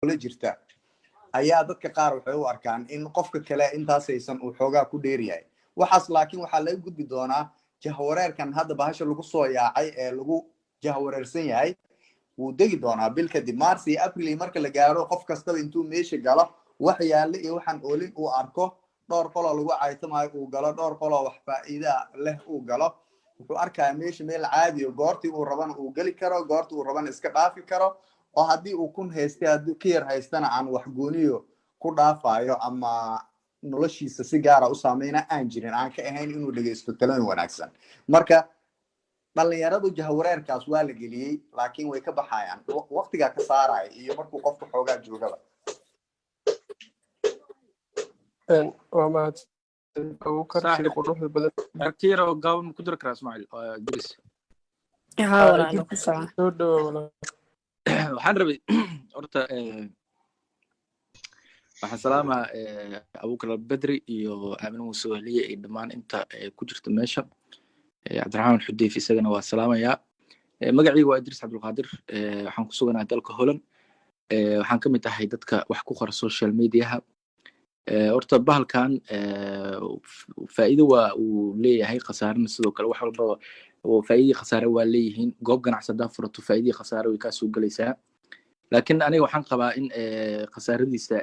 kula jirta ayaa dadka qaar waxay u arkaan in qofka kale intaasaysan uu xoogaa ku dheeryahay waxaas laakiin waxaa laga gudbi doonaa jahwareerkan hadda bahasha lagu soo yaacay ee lagu jahwareersan yahay wuu degi doonaa bil kadib mars iyo april marka la gaaro qof kastaba intuu meesha galo wax yaale iyo waxaan oolin uu arko dhowr qoloo lagu caytamayo uu galo dhowr qoloo wax faa'iida leh uu galo wuxuu arkaa meesha meel caadi oo goortii uu rabana uu geli karo goortii uu rabana iska dhaafi karo oo haddii uu kun haystay haddii ka yar haystana aan wax gooniyo ku dhaafayo ama noloshiisa si gaara u saameyna aan jirin aan ka ahayn inuu dhegeysto talooyin wanaagsan marka dhalinyaradu jahwareerkaas waa la geliyey laakiin way ka baxayaan waqtigaa ka saaraya iyo markuu qofku xoogaa joogaba waa mahad abuukar sida quruxda badan aragtiyar oo gaaban ku diri karaa Ismaaciil Idris walaalo ku soco soo dhawo waxaan rabay horta waxaan salaamaa Abuukar Badri iyo Aamin Muuse Wahliye iyo dhammaan inta ku jirta meesha Cabdiraxmaan Xudeyf isagana waa salaamayaa magacaygu waa Idris Cabdulqaadir waxaan ku suganahay dalka Holland waxaan ka mid ahay dadka wax ku qora social mediaha horta bahalkan faa'iido waa uu leeyahay khasaarana sidoo kale wax walba oo faa'iido khasaare waa leeyihiin goob ganacsatada furato faa'iido khasaare way ka soo galaysaa laakiin aniga waxaan qabaa in khasaaradiisa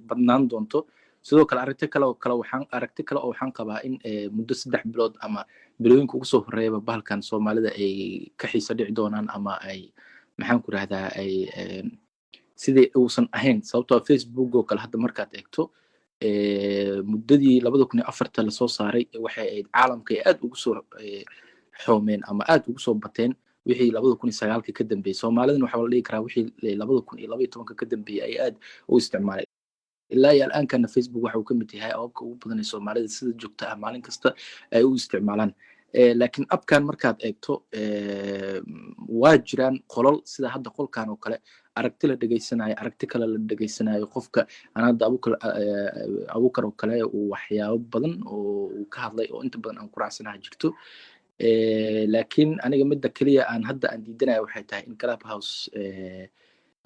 badnaan doonto sidoo kale aragti kale oo waxaan qabaa in muddo 3 bilood ama bilooyinka ugu soo horeeyaba bahalkan Soomaalida ay ka xiisa dhici doonaan ama ay maxaan ku raahdaa ay sidii uusan ahayn sababtoo Facebook oo kale hadda markaad eegto muddadii 2004 la soo saaray waxay ahayd caalamka aad ugu soo xoomeen ama aad ugu soo bateen wixii 2009 ka dambeeyay Soomaalidana waxa la dhihi karaa wixii 2012 ka dambeeyay ay aad u isticmaalay ilaa iyo alaankana Facebook waxa uu ka mid yahay ababka ugu badan ee Soomaalida sida joogta ah maalin kasta ay u isticmaalaan laakiin abkan markaad eegto waa jiraan qolol sida hadda qolkan oo kale aragti la dhageysanayo aragti kale la dhageysanayo qofka anada Abuukar oo kale uu waxyaabo badan oo uu ka hadlay oo inta badan aan ku raacsanahay jirto laakiin aniga midda kaliya aan hadda aan diidanayo waxay tahay in Clubhouse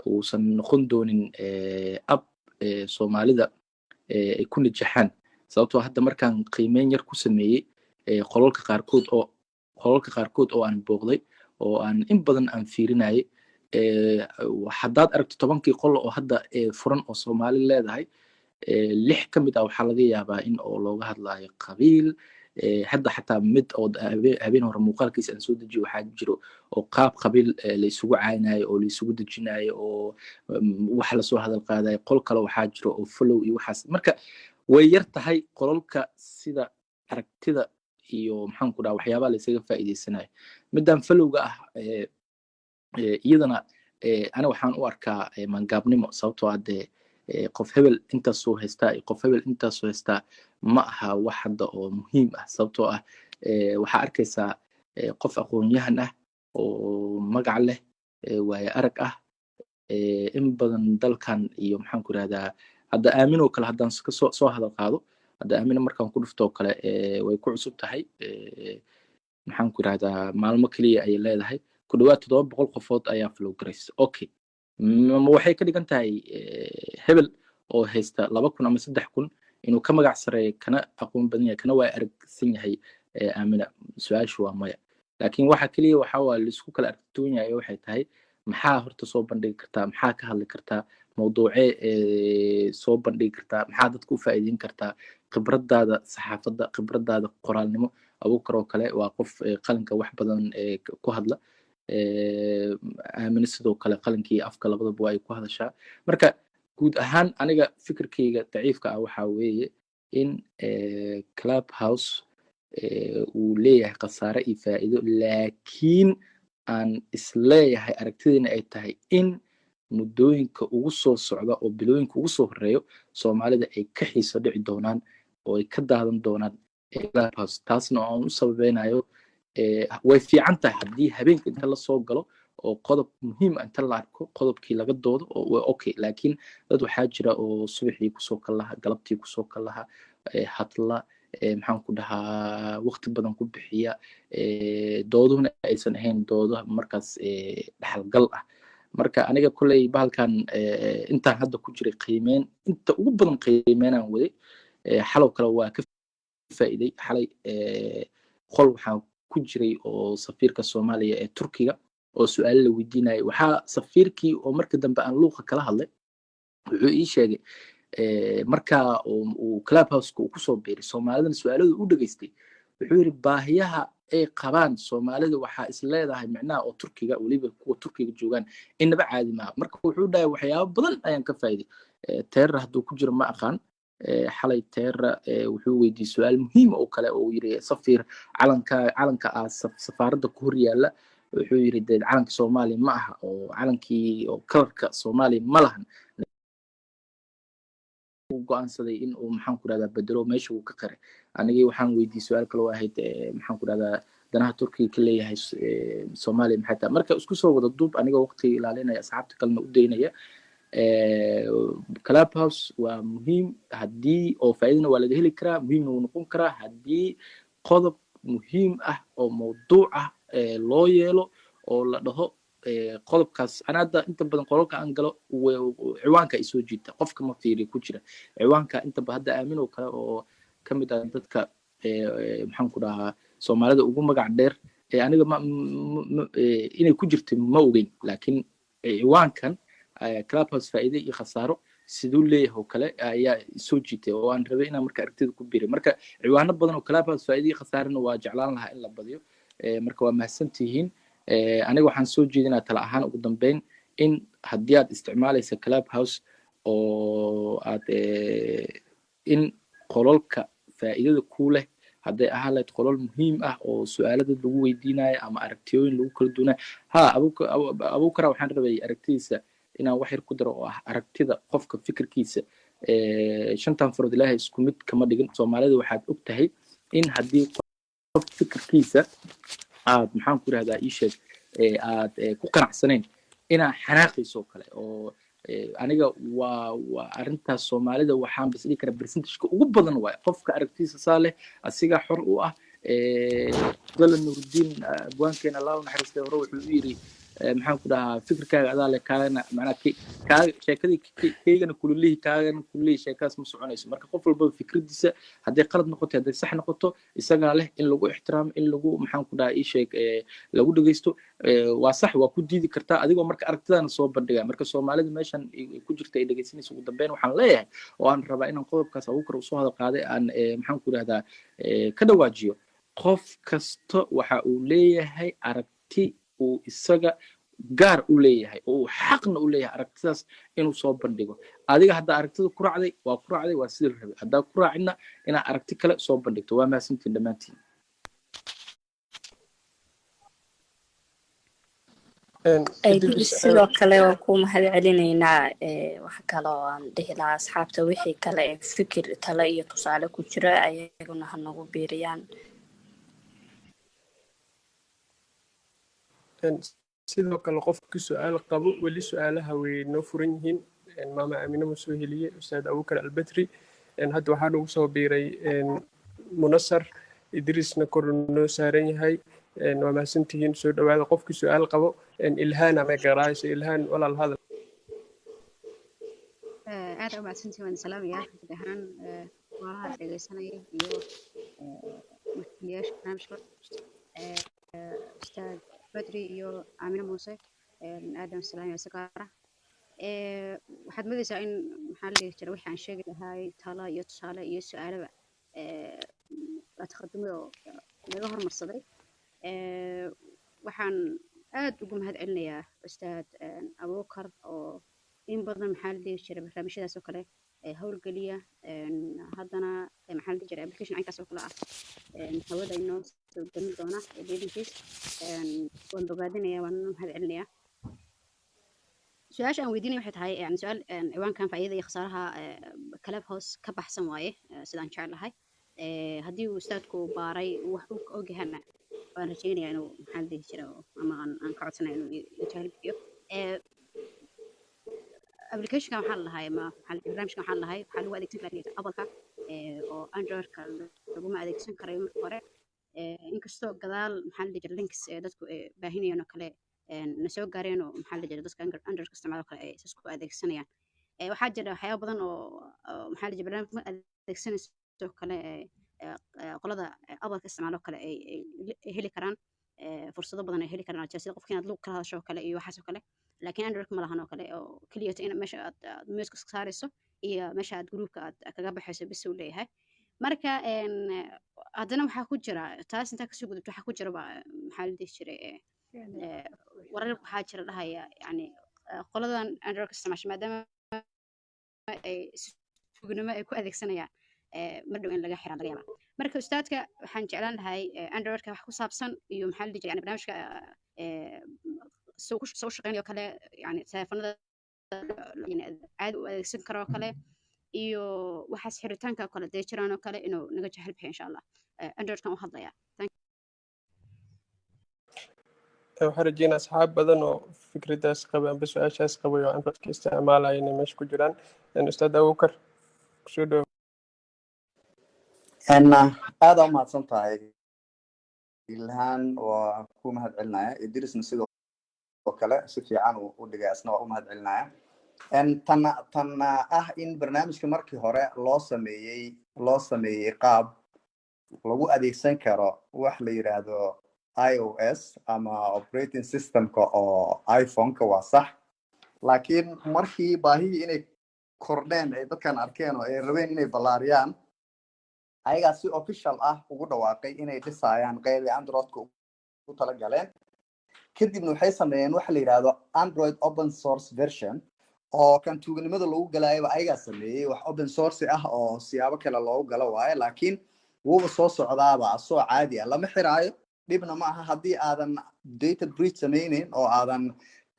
uusan noqon doonin ab Soomaalida ay ku najaxaan sababtoo hadda markaan qiimeyn yar ku sameeyay qolalka qaarkood oo aan booqday oo aan in badan aan fiirinayay haddaad aragto 10 qol oo hadda furan oo Soomaali leedahay 6 ka mid ah waxaa laga yaabaa in oo looga hadlayo qabiil hadda xataa mid oo habeen hore muuqaalkiisa aan soo dejiyo waxaa jiro oo qaab qabiil la isugu caaynayo oo la isugu dejinayo oo wax la soo hadal qaadayo qol kale waxaa jiro oo follow iyo waxaas marka way yar tahay qolalka sida aragtida iyo maxaan ku dhahaa waxyaabaha la isaga faa'iideysanayo midaan followga ah iyadana ana waxaan u arkaa mangaabnimo sababtoo ah qof hebel intaas soo haystaa qof hebel intaas soo haystaa ma aha wax hadda oo muhiim ah sababtoo ah waxaa arkaysaa qof aqoon-yahan ah oo magac leh waaye arag ah in badan dalkan iyo maxaan ku rahdaa hadda Aamin oo kale haddaan ka soo hadal qaado hadda Aamin markaan ku dhufto kale way ku cusub tahay maxaan ku rahdaa maalmo kaliya ay leedahay ku dhawaad 700 qofood ayaa follow gareysay okay waxay ka dhigan tahay hebel oo haysta 2,000 ama 3,000 inuu ka magac sareeyo kana aqoon badan yahay kana waa aragsan yahay Aamina su'aashu waa maya laakiin waxa kaliya waxa waa la isku kala aragtoon yahay waxay tahay maxaa horta soo bandhigi kartaa maxaa ka hadli kartaa mowduucee soo bandhigi kartaa maxaa dadku u faa'iideyn kartaa khibradaada saxaafadda khibradaada qoraalnimo Abuukar oo kale waa qof qalinka wax badan ku hadla Aamin sidoo kale qalinkii afka labadaba ay ku hadashaa marka guud ahaan aniga fikirkeyga daciifka ah waxa weeye in Clubhouse uu leeyahay khasaare iyo faa'iido laakiin aan isleeyahay aragtideena ay tahay in muddooyinka ugu soo socda oo bilooyinka ugu soo horeeyo Soomaalida ay ka xiiso dhici doonaan oo ay ka daadan doonaan Clubhouse taasna aan u sababeynayo way fiican tahay haddii habeenka inta la soo galo oo qodob muhiim ah inta la arko qodobkii laga doodo oo okay laakiin dad waxaa jira oo subaxii kusoo kalaha galabtii kusoo kalaha hadla maxaan ku dhahaa waqti badan ku bixiya dooduna aysan ahayn doodo markaas dhaxalgal ah marka aniga kulley bahalkan intaan hadda ku jiray qiimeyn inta ugu badan qiimeynaan waday xalow kale waa ka faa'iiday xalay qol waxaan ku jiray oo safiirka soomaaliya ee turkiga oo su-aalo la weydiinayay waxaa safiirkii oo marka dambe aan luuqa kala hadlay wuxuu ii sheegay marka uu clubhouseka uu kusoo biiray soomaalidana su-aaladu u dhageystay wuxuu yidhi baahiyaha ay qabaan soomaalida waxaa is leedahay micnaha oo turkiga weliba kuwa turkiga joogaan inaba caadi maaha marka wuxuu dhahay waxyaabo badan ayaan ka faa'iiday teerar hadduu ku jiro ma aqaan xalay teera wuxuu weydiiyey su-aal muhiim oo kale oo yiri safiir calanka safaaradda ku hor yaala wuxuu yiri dee calanka soomaaliya ma aha oo calankii oo kalarka soomaaliya ma lahan go'aansaday in uu maxaan ku rahdaa bedelo meesha uu ka qiray anigii waxaan weydiiyey su-aal kale oo ahayd maxaan ku rahdaa danaha turkiga ka leeyahay soomaaliya maxay tahay marka isku soo wada duub anigoo waqtiga ilaalinaya asxaabta kalena u daynaya clubhouse waa muhiim haddii oo faa'iidana waa laga heli karaa muhiimna wuu noqon karaa haddii qodob muhiim ah oo mawduuc ah loo yeelo oo la dhaho qodobkaas ana hadda inta badan qodobka aan galo ciwaanka ay soo jiita qofka ma fiiriyo ku jira ciwaanka inta ba hadda aamin oo kale oo ka mid ah dadka maxaan ku dhahaa soomaalida ugu magac dheer aniga inay ku jirta ma ogeyn laakiin ciwaankan clubhouse faa'iido iyo khasaaro siduu leeyahay oo kale ayaa soo jiitay oo aan rabay inaan marka aragtida ku biiray marka ciwaano badan oo clubhouse faa'iido iyo khasaarana waa jeclaan lahaa in la badiyo marka waa mahadsantihiin aniga waxaan soo jeedinaa tala ahaan ugu dambeyn in haddii aad isticmaalaysa clubhouse oo aad in qololka faa'iidada ku leh hadday ahaan lahayd qolol muhiim ah oo su-aalada lagu weydiinayo ama aragtiyooyin lagu kala duunayo abuukara waxaan rabay aragtidiisa inaan wax yar ku daro oo ah aragtida qofka fikirkiisa shantan farood ilaahay isku mid kama dhigin soomaalida waxaad og tahay in haddii qof fikirkiisa aad maxaan ku rahdaa ii sheeg aad ku qanacsanayn inaa xanaaqayso kale oo aniga waa arrintaas soomaalida waxaan bas dhihi karaa percentageka ugu badan waay qofka aragtiisa saa leh asigaa xor u ah dala nurudiin abwaankeena allah u naxariistay hore wuxuu u yiri maxaan ku dhahaa fikirkaaga adaa leh kaagana macnaa sheekadii kaygana kululihii kaagana kululihii sheekadaas ma soconayso marka qof walbaba fikradiisa hadday qalad noqoto hadday sax noqoto isagaa leh in lagu ixtiraamo in lagu maxaan ku dhahaa ii sheeg lagu dhegeysto waa sax waa ku diidi kartaa adigoo marka aragtidaana soo bandhiga marka soomaalida meeshan ku jirta ay dhegeysanaysa ugu dambeyn waxaan leeyahay oo aan rabaa inaan qodobkaas abuukar usoo hadal qaaday aan maxaan ku dhahdaa ka dhawaajiyo qof kasta waxa uu leeyahay aragti uu isaga gaar u leeyahay oo uu xaqna u leeyahay aragtidaas inuu soo bandhigo adiga haddaa aragtida ku raacday waa sida la rabay haddaa ku raacidna inaa aragti kale soo bandhigto waa mahadsantiin dhammaantiin sidoo kale waan ku mahad celinaynaa waxa kale oo aan dhihi lahaa asxaabta wixii kale ee fikir tale iyo tusaale ku jira ayaguna ha nagu biiriyaan sidoo kale qofkii su-aal qabo weli su-aalaha way noo furan yihiin maama aamine ma soo heliyey ustaad abuukar albedri hadda waxaa nagu soo biiray munasar idriisna kor noo saaran yahay waa mahadsantihiin soo dhawaada qofkii su-aal qabo ilhaan ama garaayso ilhaan walaal hadal aad u mahadsantihiin waan salaamayaa guud ahaan walaalaha dhegeysanaya iyo mas-uuliyaasha barnaamijka ustaad بدري iyo Aamina Muuse aadam salaam iyo sagaara waxaad moodaysaa in maxaa la dhihi jiray wixii aan sheegi lahaay tala iyo tusaale iyo su'aalaba la taqadumay oo laga hormarsaday waxaan aad ugu mahad celinayaa ustaad Abuukar oo in badan maxaa la dhihi jiray barnaamijyadaas oo kale howlgeliya haddana maxaa la dhihi jiray application inkaas oo kale ah hawada inoo soo gelin doona leedankiis waan bogaadinayaa waan mahad celinayaa su-aasha aan weydiinaya waxay tahay su-aal ciwaankan faa'iidada iyo khasaaraha clubhouse ka baxsan waaye sidaan jeclahay haddii uu ustaadku baaray wax uu og yahana waan rajaynayaa inuu maxaa la dhihi jiray ama aan ka codsanaya inuu jahilbiyo applicationka waxaa la lahay ama barnaamijka waxaa la lahay waxaa lagu adeegsan karaa Apple-ka oo Android-ka laguma adeegsan karayo marka hore inkastoo gadaal maxaa la dhihi jiray links dadku baahinayaan oo kale nasoo gaareen oo maxaa la jira dadka androidka isticmaalo kale ay isku adeegsanayaan waxaa jira waxyaabo badan oo maxaa la jira barnaamij ma adeegsanayso kale qolada abalka isticmaalo kale ay heli karaan fursado badan ay heli karaan sida qofka inaad lug kala hadasho kale iyo waxaas oo kale laakiin androidka ma lahan oo kale oo keliya in meesha aad muuska saarayso iyo meesha aad groupka aad kaga baxayso bis uu leeyahay marka haddana waxaa ku jira taas intaa kasoo gudubto waxaa ku jira maxaa la dhihi jiray warar waxaa jira dhahaya yani qoladan androidka isticmaasha maadaama ay sugnimo ay ku adeegsanayaan mar dhow in laga xiraa laga yaabaa marka ustaadka waxaan jeclaan lahay androidka wax ku saabsan iyo maxaa la dhihi jiray yani barnaamijka soo shaqeynayo kale yani teleefanada caadi u adeegsan karo kale iyo waxaas xiritaanka kale dee jiraan oo kale inuu naga jahal bixiyo insha allah androidkan u hadlaya waxaan rajeynaa asxaab badan oo fikradaas qaba amba su-aashaas qabay oo androidka isticmaalaya inay meesha ku jiraan ustaad Abuukar kusoo dhawo aada u mahadsan tahay ilhaan waa ku mahad celinaya idrisna sidoo kale si fiican u dhigay asna waa u mahad celinaya tan in barnaamijka markii hore loo sameeyey qaab lagu adeegsan karo wax la yiraahdo iOS ama operating systemka oo iPhone-ka waa sax laakiin markii baahidii inay kordheen ay dadkan arkeen oo ay rabeen inay ballaariyaan ayagaa si official ah ugu dhawaaqay inay dhisayaan qayb Androidka u tala galeen kadibna waxay sameeyeen waxa la yiraahdo Android open source version oo kan tuuganimada lagu galayo ayagaa sameeyay wax open source ah oo siyaabo kale loogu galo waaye laakiin wuuba soo socdaaba asoo caadi ah lama xiraayo dhibna ma aha haddii aadan data breach sameynin oo aadan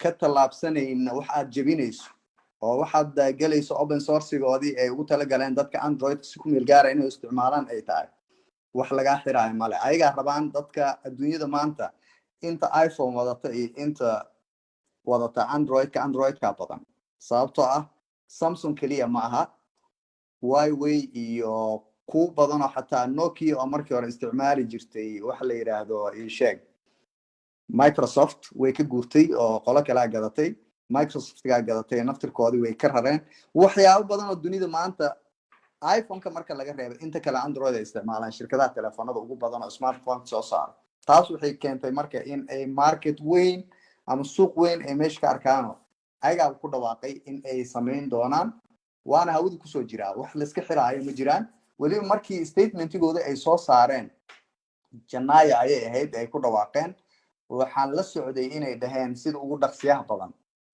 ka tallaabsanayn wax aad jebinayso oo waxaad galayso open sourcegoodii ay ugu tala galeen dadka Android si ku meel gaara inay isticmaalaan ay tahay wax laga xiraayo male ayagaa rabaan dadka adduunyada maanta inta iPhone wadata iyo inta wadata Androidka badan sababtoo ah Samsung kaliya ma aha Huawei iyo ku badan oo xataa Nokia oo markii hore isticmaali jirtay waxa la yiraahdo sheeg Microsoft way ka guurtay oo qolo kale gadatay Microsoft-ga gadatay naftirkoodii way ka rareen waxyaabo badan oo dunida maanta iPhone-ka marka laga reebo inta kale Android ay isticmaalaan shirkadaha telefoonada ugu badan oo smartphone soo saaro taas waxay keentay marka in ay market weyn ama suuq weyn ay meesha ka arkaan ayaga ku dhawaaqay in ay sameyn doonaan waana hawada ku soo jira wax la iska xiraayo ma jiraan waliba markii statementigooda ay soo saareen Janaayo ayay ahayd ay ku dhawaaqeen waxaan la socday inay dhaheen sida ugu dhaqsiyaha badan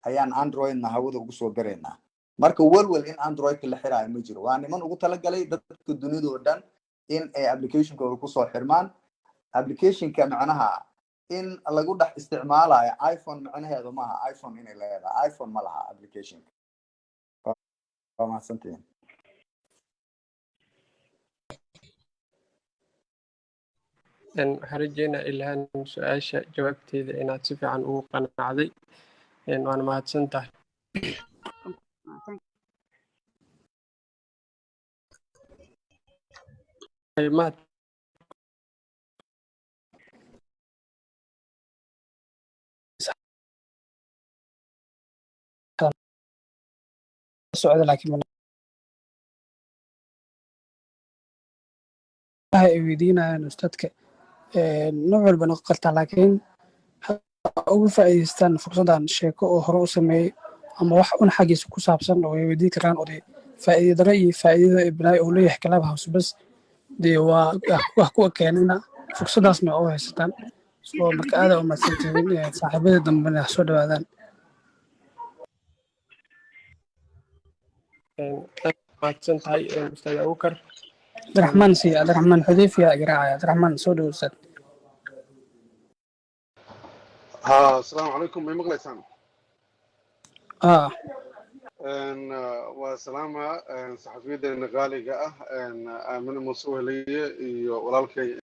ayaan Android-na hawada ugu soo gareynaa marka walwal in Android-ka la xiraayo ma jiro waa niman ugu tala galay dadka dunida oo dhan in ay application-kooda ku soo xirmaan application-ka macnaha in lagu dhex isticmaalayo iPhone macnaheedu maaha iPhone inay leedahay iPhone ma laha application-ka waa mahadsantihiin waxaan rajeynaa ilhaan su-aasha jawaabteeda inaad si fiican ugu qanacday waana mahadsan tahay mahad socda laakiin ay weydiinayaan ustaadka nooc walba noqon kartaa laakiin ugu faa'iidaystaan fursadan sheeko oo hore u sameeyey ama wax un xaggiisa ku saabsan oo ay weydiin karaan oo faa'iidada iyo faa'iidada ibnaay uu leeyahay Clubhouse bas dee waa wax kuwa keenana fursadaasna oo haysataan soo marka aad u mahadsantihiin saaxiibada dambena soo dhawaadaan mahadsan tahay ustaad Abuukar عبد الرحمن حذيفي يا قراءة عبد الرحمن سود وسد السلام عليكم ما مغلسان وسلامة صحفية النقالي آمن موسوهلية ولالكي